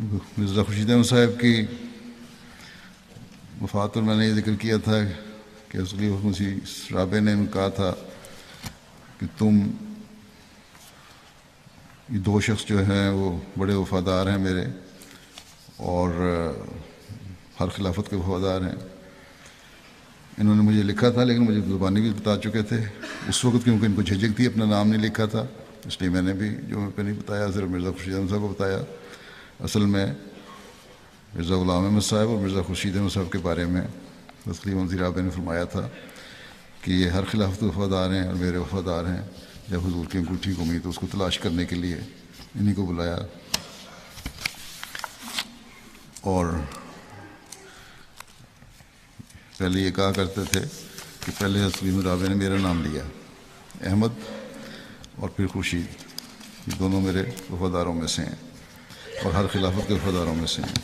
مرزا خورشید احمد صاحب کی وفات پر میں نے یہ ذکر کیا تھا کہ خلیفہ مسیح رابع نے کہا تھا کہ تم یہ دو شخص جو ہیں وہ بڑے وفادار ہیں میرے، اور ہر خلافت کے وفادار ہیں۔ انہوں نے مجھے لکھا تھا، لیکن مجھے زبانی بھی بتا چکے تھے اس وقت، کیونکہ ان کو جھجک تھی، اپنا نام نہیں لکھا تھا، اس لیے میں نے بھی جو میں پہ نہیں بتایا، صرف مرزا خورشید احمد صاحب کو بتایا۔ اصل میں مرزا غلام احمد صاحب اور مرزا خورشید احمد صاحب کے بارے میں خلیفہ مسیح رابع نے فرمایا تھا کہ یہ ہر خلافت کے وفادار ہیں اور میرے وفادار ہیں۔ جب حضور کی انگوٹھی کو ملی تو اس کو تلاش کرنے کے لیے انہی کو بلایا، اور پہلے یہ کہا کرتے تھے کہ پہلے خلیفہ رابع نے میرا نام لیا، احمد، اور پھر خورشید، یہ دونوں میرے وفاداروں میں سے ہیں اور ہر خلافت کے وفاداروں میں سے ہیں۔